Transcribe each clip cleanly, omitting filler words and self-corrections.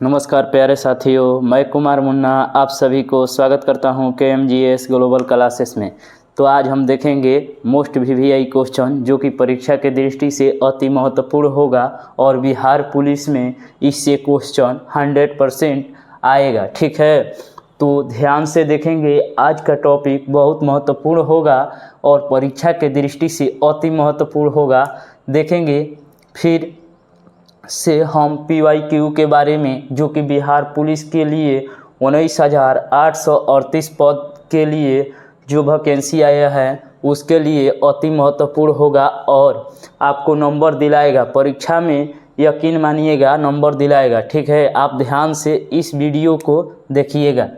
नमस्कार प्यारे साथियों, मैं कुमार मुन्ना आप सभी को स्वागत करता हूं KMGS ग्लोबल क्लासेस में। तो आज हम देखेंगे मोस्ट VVI क्वेश्चन जो कि परीक्षा के दृष्टि से अति महत्वपूर्ण होगा और बिहार पुलिस में इससे क्वेश्चन 100% आएगा। ठीक है, तो ध्यान से देखेंगे। आज का टॉपिक बहुत महत्वपूर्ण होगा और परीक्षा के दृष्टि से अति महत्वपूर्ण होगा। देखेंगे फिर से हम PYQ के बारे में, जो कि बिहार पुलिस के लिए 19,838 पद के लिए जो वैकेंसी आया है उसके लिए अति महत्वपूर्ण होगा और आपको नंबर दिलाएगा परीक्षा में, यकीन मानिएगा नंबर दिलाएगा। ठीक है, आप ध्यान से इस वीडियो को देखिएगा।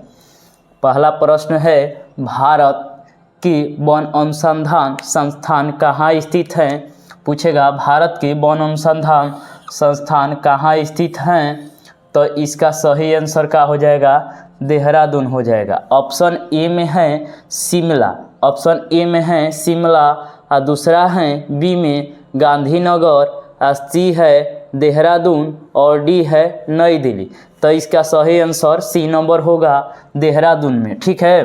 पहला प्रश्न है, भारत की वन अनुसंधान संस्थान कहाँ स्थित है? पूछेगा भारत के वन अनुसंधान संस्थान कहाँ स्थित हैं? तो इसका सही आंसर क्या हो जाएगा? देहरादून हो जाएगा। ऑप्शन ए में है शिमला, ऑप्शन ए में है शिमला और दूसरा है बी में गांधीनगर, सी है देहरादून और डी है नई दिल्ली। तो इसका सही आंसर सी नंबर होगा, देहरादून में। ठीक है,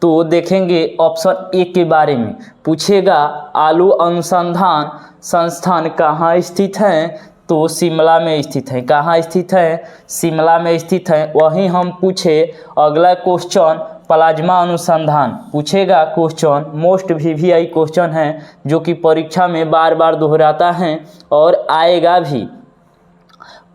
तो देखेंगे ऑप्शन ए के बारे में। पूछेगा आलू अनुसंधान संस्थान कहाँ स्थित है? तो शिमला में स्थित है। कहाँ स्थित है? शिमला में स्थित है। वहीं हम पूछे अगला क्वेश्चन प्लाज्मा अनुसंधान पूछेगा। क्वेश्चन मोस्ट VVI क्वेश्चन है जो कि परीक्षा में बार बार दोहराता है और आएगा भी।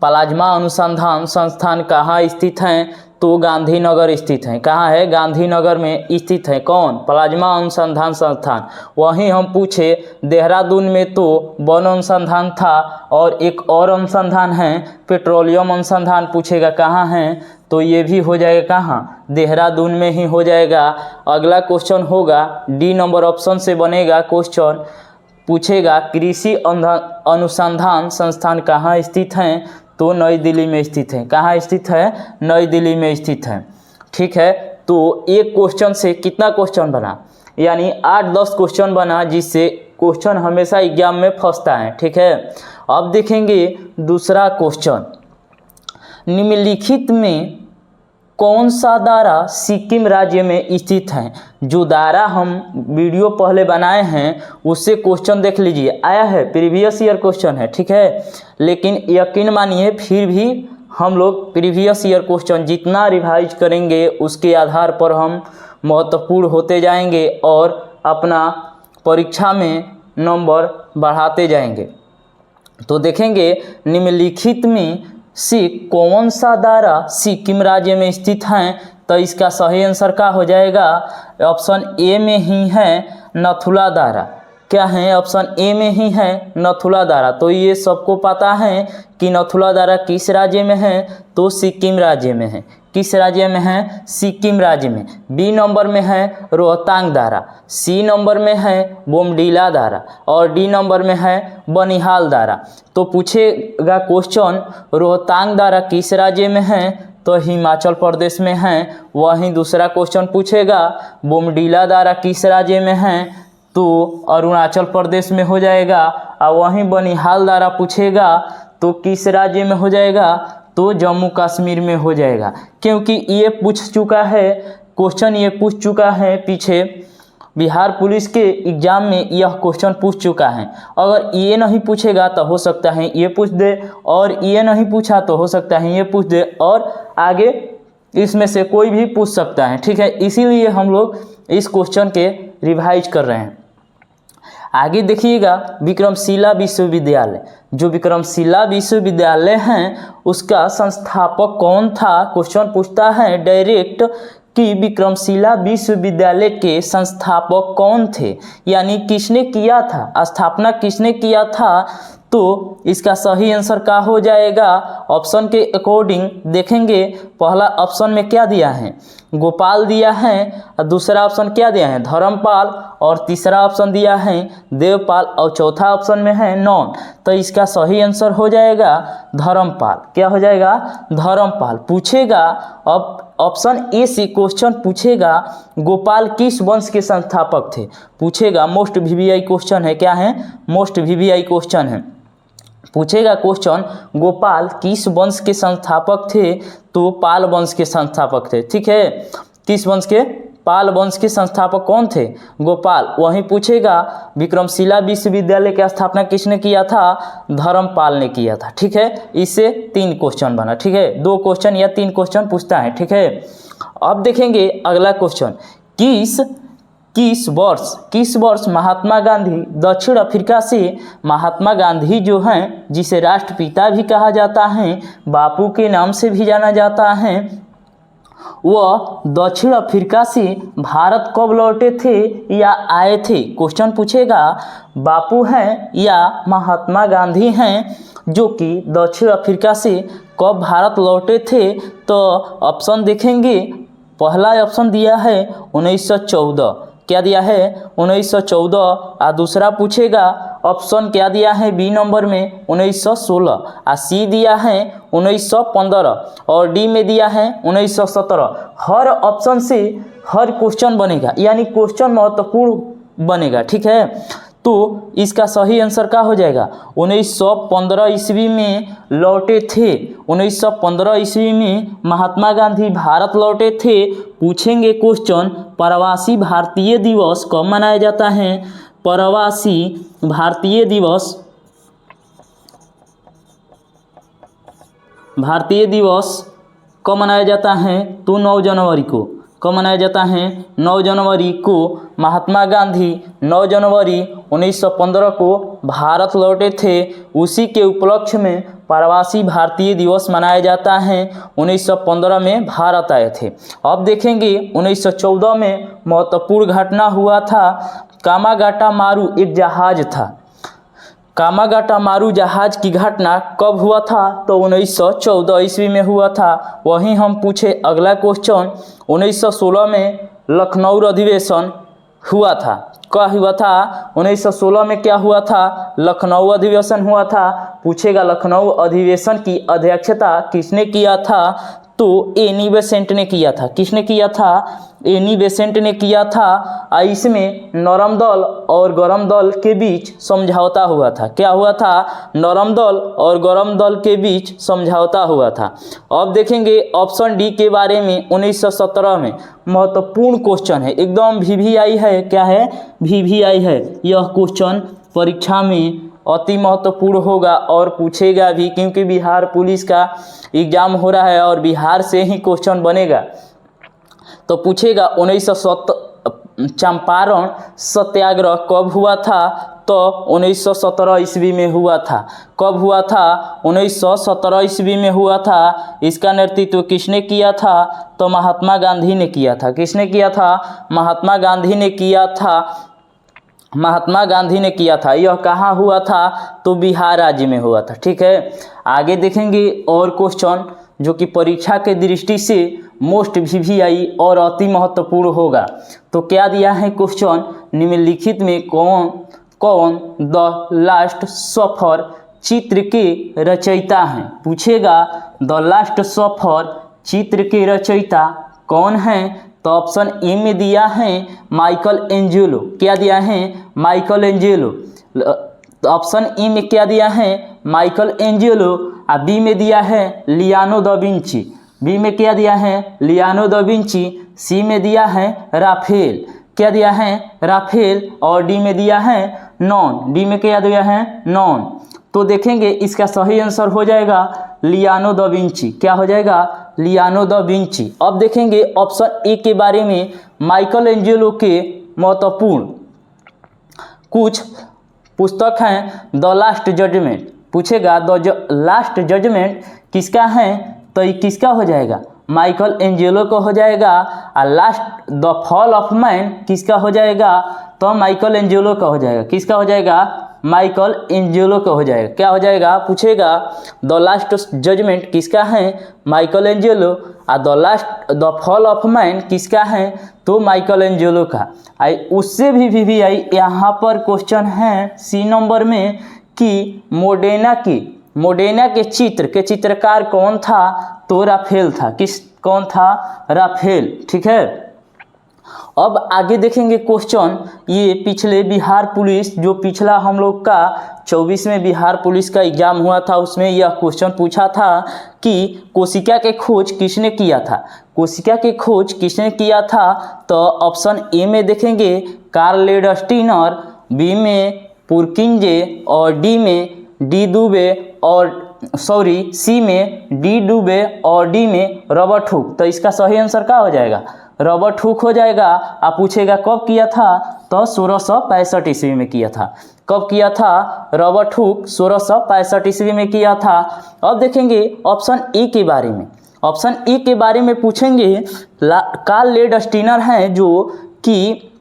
प्लाज्मा अनुसंधान संस्थान कहाँ स्थित है? तो गांधीनगर स्थित है। कहाँ है? गांधीनगर में स्थित है। कौन? प्लाज्मा अनुसंधान संस्थान। वहीं हम पूछे देहरादून में तो वन अनुसंधान था और एक और अनुसंधान है पेट्रोलियम अनुसंधान। पूछेगा कहाँ है? तो ये भी हो जाएगा कहाँ? देहरादून में ही हो जाएगा। अगला क्वेश्चन होगा डी नंबर ऑप्शन से बनेगा क्वेश्चन। पूछेगा कृषि अनुसंधान संस्थान कहाँ स्थित है? तो नई दिल्ली में स्थित है। कहाँ स्थित है? नई दिल्ली में स्थित है। ठीक है, तो एक क्वेश्चन से कितना क्वेश्चन बना? यानी 8-10 क्वेश्चन बना, जिससे क्वेश्चन हमेशा एग्जाम में फंसता है। ठीक है, अब देखेंगे दूसरा क्वेश्चन। निम्नलिखित में कौन सा दायरा सिक्किम राज्य में स्थित है? जो दायरा हम वीडियो पहले बनाए हैं उससे क्वेश्चन देख लीजिए, आया है, प्रीवियस ईयर क्वेश्चन है। ठीक है, लेकिन यकीन मानिए फिर भी हम लोग प्रीवियस ईयर क्वेश्चन जितना रिवाइज करेंगे उसके आधार पर हम महत्वपूर्ण होते जाएंगे और अपना परीक्षा में नंबर बढ़ाते जाएंगे। तो देखेंगे निम्नलिखित में से कौन सा दायरा सिक्किम राज्य में स्थित है? तो इसका सही आंसर क्या हो जाएगा? ऑप्शन ए में ही है नथुला दायरा। क्या है? ऑप्शन ए में ही है नथुला दायरा। तो ये सबको पता है कि नथुला दायरा किस राज्य में है? तो सिक्किम राज्य में है। किस राज्य में है? सिक्किम राज्य में। बी नंबर में है रोहतांग दायरा, सी नंबर में है बोमडीला दायरा और डी नंबर में है बनिहाल दायरा। तो पूछेगा क्वेश्चन रोहतांग दायरा किस राज्य में है? तो हिमाचल प्रदेश में है। वहीं दूसरा क्वेश्चन पूछेगा बोमडीला दायरा किस राज्य में है? तो अरुणाचल प्रदेश में हो जाएगा। और वहीं बनिहाल दायरा पूछेगा तो किस राज्य में हो जाएगा? तो जम्मू कश्मीर में हो जाएगा। क्योंकि ये पूछ चुका है क्वेश्चन, ये पूछ चुका है पीछे बिहार पुलिस के एग्जाम में यह क्वेश्चन पूछ चुका है। अगर ये नहीं पूछेगा तो हो सकता है ये पूछ दे, और ये नहीं पूछा तो हो सकता है ये पूछ दे, और आगे इसमें से कोई भी पूछ सकता है। ठीक है, इसीलिए हम लोग इस क्वेश्चन के रिवाइज कर रहे हैं। आगे देखिएगा विक्रमशिला विश्वविद्यालय। जो विक्रमशिला विश्वविद्यालय हैं उसका संस्थापक कौन था? क्वेश्चन पूछता है डायरेक्ट कि विक्रमशिला विश्वविद्यालय के संस्थापक कौन थे, यानी किसने किया था, स्थापना किसने किया था? तो इसका सही आंसर क्या हो जाएगा? ऑप्शन के अकॉर्डिंग देखेंगे। पहला ऑप्शन में क्या दिया है? गोपाल दिया है, और दूसरा ऑप्शन क्या दिया है? धर्मपाल, और तीसरा ऑप्शन दिया है देवपाल, और चौथा ऑप्शन में है नॉन। तो इसका सही आंसर हो जाएगा धर्मपाल। क्या हो जाएगा? धर्मपाल। पूछेगा अब ऑप्शन ए से क्वेश्चन पूछेगा गोपाल किस वंश के संस्थापक थे? पूछेगा, मोस्ट VVI क्वेश्चन है। क्या है? मोस्ट VVI क्वेश्चन है। पूछेगा क्वेश्चन, गोपाल किस वंश के संस्थापक थे? तो पाल वंश के संस्थापक थे। ठीक है, किस वंश के? पाल वंश के संस्थापक कौन थे? गोपाल। वहीं पूछेगा विक्रमशिला विश्वविद्यालय की स्थापना किसने किया था? धर्मपाल ने किया था। ठीक है, इससे 3 क्वेश्चन बना। ठीक है, 2 क्वेश्चन या 3 क्वेश्चन पूछता है। ठीक है, अब देखेंगे अगला क्वेश्चन, किस वर्ष महात्मा गांधी दक्षिण अफ्रीका से, महात्मा गांधी जो हैं जिसे राष्ट्रपिता भी कहा जाता है, बापू के नाम से भी जाना जाता है, वह दक्षिण अफ्रीका से भारत कब लौटे थे या आए थे? क्वेश्चन पूछेगा बापू हैं या महात्मा गांधी हैं जो कि दक्षिण अफ्रीका से कब भारत लौटे थे? तो ऑप्शन देखेंगे, पहला ऑप्शन दिया है 1914। क्या दिया है? 1914। और दूसरा पूछेगा ऑप्शन क्या दिया है बी नंबर में 1916, और सी दिया है 1915 और डी में दिया है 1917। हर ऑप्शन से हर क्वेश्चन बनेगा, यानी क्वेश्चन महत्वपूर्ण बनेगा। ठीक है, तो इसका सही आंसर क्या हो जाएगा? 1915 ईस्वी में लौटे थे। 1915 ईस्वी में महात्मा गांधी भारत लौटे थे। पूछेंगे क्वेश्चन, प्रवासी भारतीय दिवस कब मनाया जाता है? प्रवासी भारतीय दिवस कब मनाया जाता है? तो 9 जनवरी को। कब मनाया जाता है? 9 जनवरी को। महात्मा गांधी 9 जनवरी 1915 को भारत लौटे थे, उसी के उपलक्ष्य में प्रवासी भारतीय दिवस मनाया जाता है। 1915 में भारत आए थे। अब देखेंगे 1914 में महत्वपूर्ण घटना हुआ था। कामागाटा मारू एक जहाज था। कामागाटा मारू जहाज की घटना कब हुआ था? तो 1914 ईस्वी में हुआ था। वहीं हम पूछे अगला क्वेश्चन, 1916 में लखनऊ अधिवेशन हुआ था। क्या हुआ था? 1916 में क्या हुआ था? लखनऊ अधिवेशन हुआ था। पूछेगा लखनऊ अधिवेशन की अध्यक्षता किसने किया था? तो एनी बेसेंट ने किया था। किसने किया था? एनी बेसेंट ने किया था। इसमें नरम दल और गरम दल के बीच समझौता हुआ था। क्या हुआ था? नरम दल और गरम दल के बीच समझौता हुआ था। अब देखेंगे ऑप्शन डी के बारे में। 1917 में महत्वपूर्ण क्वेश्चन है, एकदम VVI है। क्या है? VVI है। यह क्वेश्चन परीक्षा में अति महत्वपूर्ण होगा और पूछेगा भी, क्योंकि बिहार पुलिस का एग्जाम हो रहा है और बिहार से ही क्वेश्चन बनेगा। तो पूछेगा 1917 चंपारण सत्याग्रह कब हुआ था? तो 1917 ईस्वी में हुआ था। कब हुआ था? 1917 ईस्वी में हुआ था। इसका नेतृत्व किसने किया था? तो महात्मा गांधी ने किया था। किसने किया था? महात्मा गांधी ने किया था। महात्मा गांधी ने किया था। यह कहाँ हुआ था? तो बिहार राज्य में हुआ था। ठीक है, आगे देखेंगे और क्वेश्चन जो कि परीक्षा के दृष्टि से मोस्ट VVI और अति महत्वपूर्ण होगा। तो क्या दिया है क्वेश्चन, निम्नलिखित में कौन द लास्ट सफर चित्र के रचयिता हैं? पूछेगा द लास्ट सफर चित्र के रचयिता कौन हैं? तो ऑप्शन ए में दिया है माइकल एंजेलो। क्या दिया है? Michael Angelo. तो ऑप्शन ए में क्या दिया है? Michael Angelo. और बी में दिया है लियानो दा विंची। बी में क्या दिया है? लियानो दा विंची। सी में दिया है राफेल। क्या दिया है? राफेल। और डी में दिया है नॉन। डी में क्या दिया है? नॉन। तो देखेंगे इसका सही आंसर हो जाएगा लियानो दा विंची। क्या हो जाएगा? लियानो दा विंची। अब देखेंगे ऑप्शन ए के बारे में, माइकल एंजेलो के महत्वपूर्ण कुछ पुस्तक हैं। The last judgment. पूछेगा द लास्ट जजमेंट किसका है? तो ये किसका हो जाएगा? माइकल एंजेलो का हो जाएगा। और last the fall of man किसका हो जाएगा? तो माइकल एंजेलो का हो जाएगा। किसका हो जाएगा? माइकल एंजेलो का हो जाएगा। क्या हो जाएगा? पूछेगा द लास्ट जजमेंट किसका है? Michael Angelo. और द फॉल ऑफ मैन किसका है? तो माइकल एंजेलो का। उससे भी VVI यहाँ पर क्वेश्चन है सी नंबर में कि मोडेना के चित्र के चित्रकार कौन था? तो राफेल था। कौन था? राफेल। ठीक है, अब आगे देखेंगे क्वेश्चन, ये पिछले बिहार पुलिस जो पिछला हम लोग का 24 में बिहार पुलिस का एग्जाम हुआ था, उसमें यह क्वेश्चन पूछा था कि कोशिका के खोज किसने किया था। कोशिका की खोज किसने किया था, तो ऑप्शन ए में देखेंगे कार्ल लेडस्टीनर, बी में पुरकिंजे और डी में डी दुबे और सी में डी दुबे और डी में रॉबर्ट हुक। तो इसका सही आंसर क्या हो जाएगा, रॉबर्ट हुक हो जाएगा। आप पूछेगा कब किया था, तो 1665 ईस्वी में किया था। कब किया था, रॉबर्ट हुक 1665 ईस्वी में किया था। अब देखेंगे ऑप्शन ए के बारे में। ऑप्शन ए के बारे में पूछेंगे, कार्ल लेडस्टीनर हैं जो कि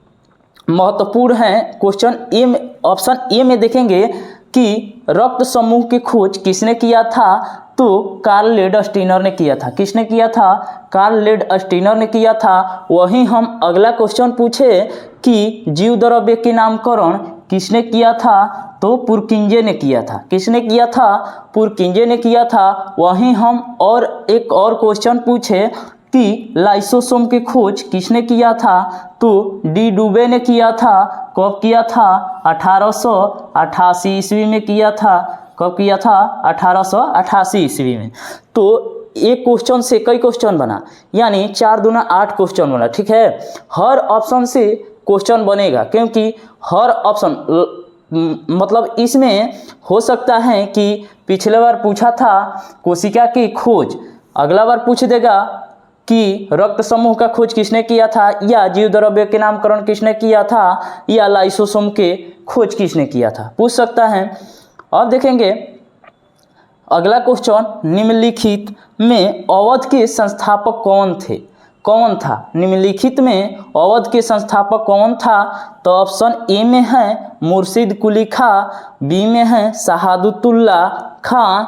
महत्वपूर्ण हैं। क्वेश्चन ए में, ऑप्शन ए में देखेंगे कि रक्त समूह की खोज किसने किया था, तो कार्ल लेडस्टीनर ने किया था। किसने किया था, कार्ल लेडस्टीनर ने किया था। वहीं हम अगला क्वेश्चन पूछे कि जीव द्रव्य के नामकरण किसने किया था, तो पुरकिंजे ने किया था। किसने किया था, पुरकिंजे ने किया था। वहीं हम और एक और क्वेश्चन पूछे कि लाइसोसोम की खोज किसने किया था, तो डी डुबे ने किया था। कब किया था, 1888 ईस्वी में किया था। कब किया था, 1888 ईस्वी में। तो एक क्वेश्चन से कई क्वेश्चन बना, यानी 4 दूना 8 क्वेश्चन बना। ठीक है, हर ऑप्शन से क्वेश्चन बनेगा, क्योंकि हर ऑप्शन मतलब इसमें हो सकता है कि पिछले बार पूछा था कोशिका की खोज, अगला बार पूछ देगा कि रक्त समूह का खोज किसने किया था, या जीव द्रव्य के नामकरण किसने किया था, या लाइसोसोम के खोज किसने किया था, पूछ सकता है। अब देखेंगे अगला क्वेश्चन, निम्नलिखित में अवध के संस्थापक कौन थे, कौन था। निम्नलिखित में अवध के संस्थापक कौन था, तो ऑप्शन ए में है मुर्शिद कुली खां, बी में है शहादतुल्ला खां,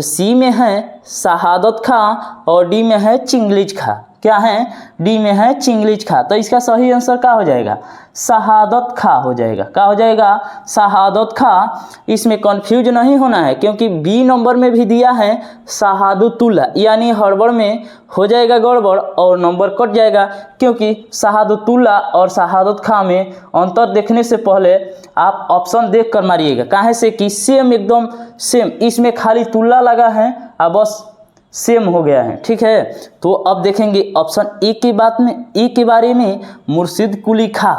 सी में है शहादत खां और डी में है चिंगलिज खां। क्या है, डी में है चिंगलिज खां। तो इसका सही आंसर क्या हो जाएगा, शहादत खां हो जाएगा। क्या हो जाएगा, शहादत खां। इसमें कंफ्यूज नहीं होना है, क्योंकि बी नंबर में भी दिया है शहादतुल्ला, यानी हड़बड़ में हो जाएगा गड़बड़ और नंबर कट जाएगा, क्योंकि शहादतुल्ला और शहादत खां में अंतर देखने से पहले आप ऑप्शन देख कर मारिएगा। काहे से कि सेम, एकदम सेम, इसमें खाली तुल्ला लगा है और बस सेम हो गया है। ठीक है, तो अब देखेंगे ऑप्शन ए की बात में, ए के बारे में, मुर्शिद कुली खां।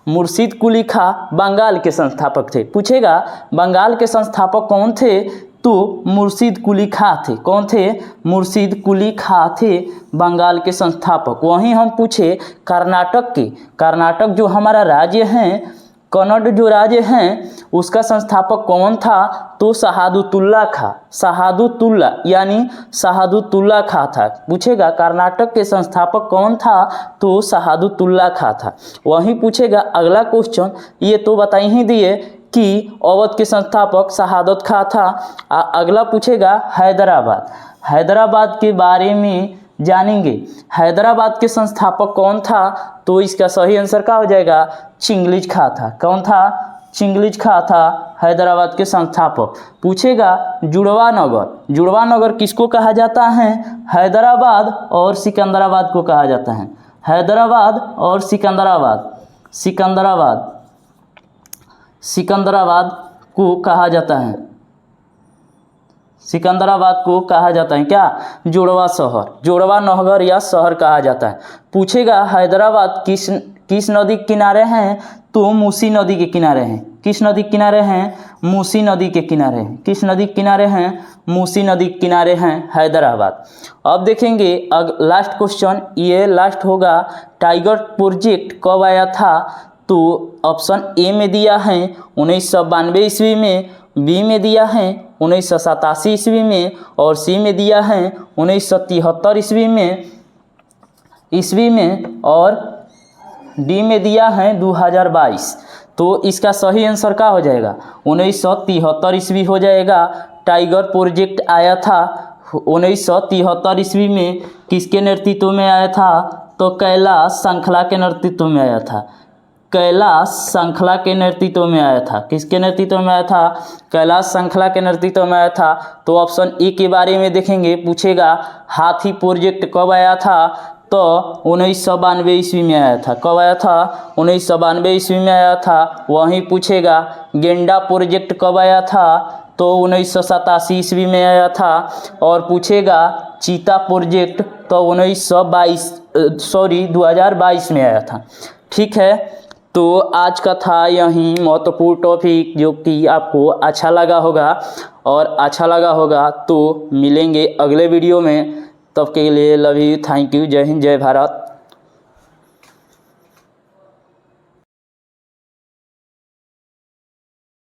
मुर्शिद कुली खां बंगाल के संस्थापक थे। पूछेगा बंगाल के संस्थापक कौन थे, तो मुर्शिद कुली खां थे। कौन थे, मुर्शिद कुली खां थे बंगाल के संस्थापक। वहीं हम पूछे कर्नाटक के, कर्नाटक जो हमारा राज्य है, कन्नड़ जो राज्य हैं, उसका संस्थापक कौन था, तो शहादतुल्ला खां। शहादतुल्ला यानी शहादतुल्ला खां था। पूछेगा कर्नाटक के संस्थापक कौन था, तो शहादतुल्ला खां था। वहीं पूछेगा अगला क्वेश्चन, ये तो बता ही दिए कि अवध के संस्थापक शहादत खां था। अगला पूछेगा हैदराबाद, हैदराबाद के बारे में जानेंगे। हैदराबाद के संस्थापक कौन था, तो इसका सही आंसर क्या हो जाएगा, चिंगलिज खां था। कौन था, चिंगलिज खां था हैदराबाद के संस्थापक। पूछेगा जुड़वा नगर, जुड़वा नगर किसको कहा जाता है, हैदराबाद और सिकंदराबाद को कहा जाता है। हैदराबाद और सिकंदराबाद, सिकंदराबाद, सिकंदराबाद को कहा जाता है, सिकंदराबाद को कहा जाता है क्या, जुड़वा शहर, जुड़वा नगर या शहर कहा जाता है। पूछेगा हैदराबाद किस नदी के किनारे हैं, तो मूसी नदी के किनारे हैं। किस नदी के किनारे हैं, मूसी नदी के किनारे हैं। किस नदी के किनारे हैं, मूसी नदी के किनारे हैं हैदराबाद। अब देखेंगे लास्ट क्वेश्चन, ये लास्ट होगा, टाइगर प्रोजेक्ट कब आया था, तो ऑप्शन ए में दिया है 1992 ईस्वी में, बी में दिया है 1987 ईस्वी में और सी में दिया है 1973 ईस्वी में और डी में दिया है 2022। तो इसका सही आंसर क्या हो जाएगा, 1973 ईस्वी हो जाएगा। टाइगर प्रोजेक्ट आया था 1973 ईस्वी में। किसके नेतृत्व में आया था, तो कैलाश श्रृंखला के नेतृत्व में आया था। कैलाश श्रृंखला के नेतृत्व में आया था। किसके नेतृत्व में आया था, कैलाश श्रृंखला के नेतृत्व में आया था। तो ऑप्शन ए के बारे में देखेंगे। पूछेगा हाथी प्रोजेक्ट कब आया था, तो 1992 ईस्वी में आया था। कब आया था? 1992 ईस्वी में आया था। वहीं पूछेगा गेंडा प्रोजेक्ट कब आया था? तो 1987 ईस्वी में आया था। और पूछेगा चीता प्रोजेक्ट तो 2022 में आया था। ठीक है, तो आज का था यही महत्वपूर्ण टॉपिक जो कि आपको अच्छा लगा होगा, और अच्छा लगा होगा तो मिलेंगे अगले वीडियो में। तब के लिए लव यू, थैंक यू, जय हिंद, जय भारत।